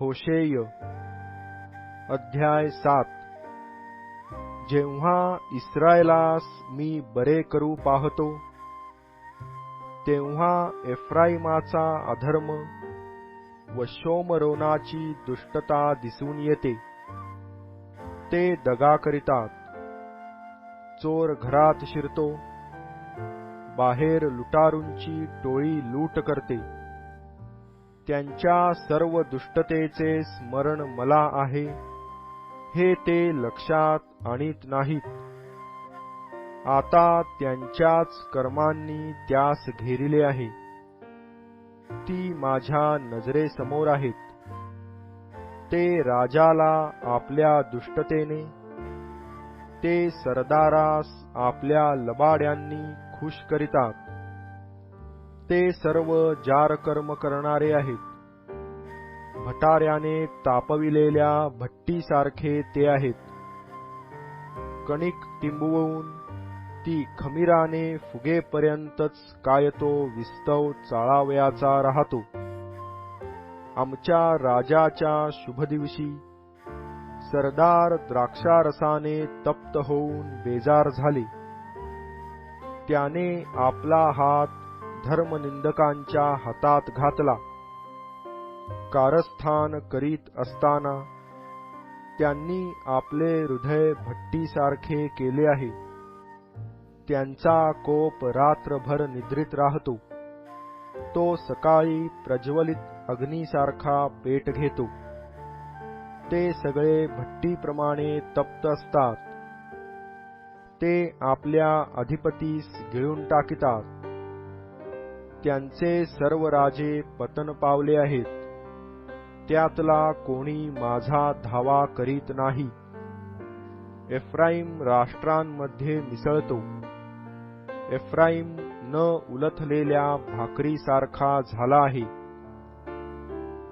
होशेय अध्याय 7। जेव्हा इस्रायेलास मी बरे करू पाहतो, तेव्हा एफ्राईमाचा अधर्म व शोमरोनाची दुष्टता दिसून येते। ते दगा करीतात, चोर घरात शिरतो, बाहेर लुटारूंची टोळी लूट करते। त्यांच्या सर्व दुष्टतेचे स्मरण मला आहे, हे ते लक्षात आणीत नाहीत। आता त्यांच्याच कर्मांनी त्यास घेरिले आहे, ती माझ्या नजरेसमोर आहेत। ते राजाला आपल्या दुष्टतेने, ते सरदारास आपल्या लबाड्यांनी खुश करीतात। ते सर्व जार कर्म करणारे आहेत, भटाऱ्याने तापविलेल्या भट्टीसारखे ते आहेत। कणिक तिंबवून ती खमीराने फुगेपर्यंतच काय तो विस्तव चाळावयाचा राहतो। आमच्या राजाच्या शुभदिवशी सरदार द्राक्षारसाने तप्त होऊन बेजार झाले। त्याने आपला हात धर्मनिंदकांच्या हातात घातला। कारस्थान करीत असताना त्यांनी आपले हृदय भट्टीसारखे केले आहे। त्यांचा कोप रात्रभर निद्रित राहतो, तो सकाळी प्रज्वलित अग्नीसारखा पेट घेतो। ते सगळे भट्टीप्रमाणे तप्त असतात। ते आपल्या अधिपतीस गिळून टाकितात। त्यांचे सर्व राजे पतन पावले आहेत, त्यातला कोणी माझा धावा करीत नाही। एफ्राईम राष्ट्रांमध्ये मिसळतो, एफ्राईम न उलथलेल्या भाकरीसारखा झाला आहे।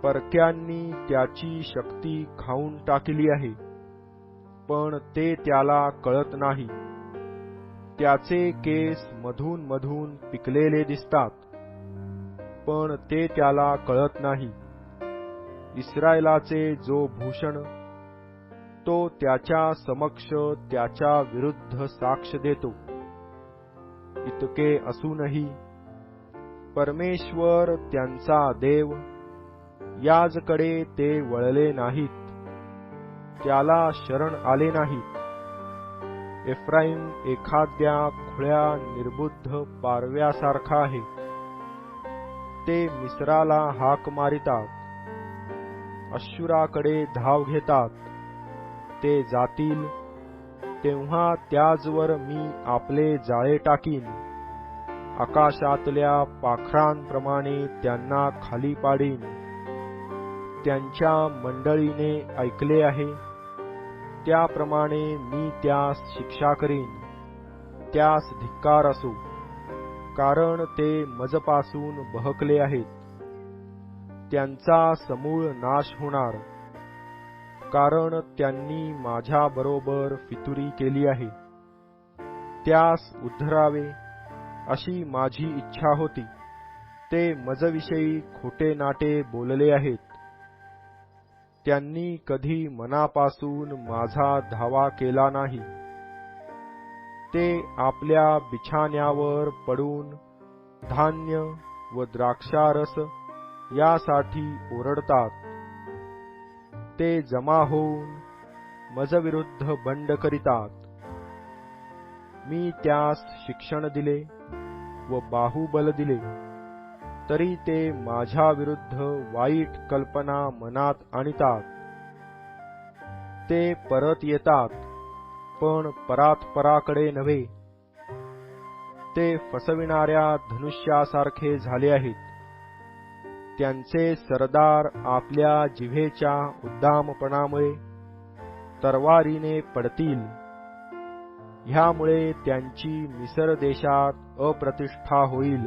परक्यांनी त्याची शक्ती खाऊन टाकली आहे, पण ते त्याला कळत नाही। त्याचे केस मधून मधून पिकलेले दिसतात, पण ते त्याला कळत नाही। इस्रायलाचे जो भूषण, तो त्याच्या समक्ष त्याच्या विरुद्ध साक्ष देतो। इतके असूनही परमेश्वर त्यांचा देव, याजकडे ते वळले नाहीत, त्याला शरण आले नाहीत। एफ्राईम एखाद्या खुळ्या निर्बुद्ध पारव्यासारखा आहे। ते मिस्राला हाक मारितात, अश्शूराकडे धाव घेतात। ते जातील, तेव्हा त्याजवर मी आपले जाळे टाकीन। आकाशातल्या पाखरांप्रमाणे त्यांना खाली पाडीन। त्यांच्या मंडळीने ऐकले आहे, त्याप्रमाणे मी त्यास शिक्षा करीन। त्यास धिक्कार असो, कारण ते मजपासून बहकले आहेत। त्यांचा समूळ नाश होणार, कारण त्यांनी माझ्याबरोबर फितुरी केली आहे। त्यास उद्धरावे अशी माझी इच्छा होती, ते मजविषयी खोटे नाटे बोलले आहेत। त्यांनी कधी मनापासून माझा धावा केला नाही। ते आपल्या बिछाण्यावर पडून धान्य व द्राक्षारस यासाठी ओरडतात। ते जमा होऊन मजविरुद्ध बंड करीतात। मी त्यास शिक्षण दिले व बाहुबल दिले, तरी ते माझ्या विरुद्ध वाईट कल्पना मनात आणतात। ते परत येतात, पण परात्पराकडे नव्हे। ते फसविणाऱ्या धनुष्यासारखे झाले आहेत। त्यांचे सरदार आपल्या जिव्हेच्या उद्दामपणामुळे तरवारीने पडतील। ह्यामुळे त्यांची मिसर देशात अप्रतिष्ठा होईल।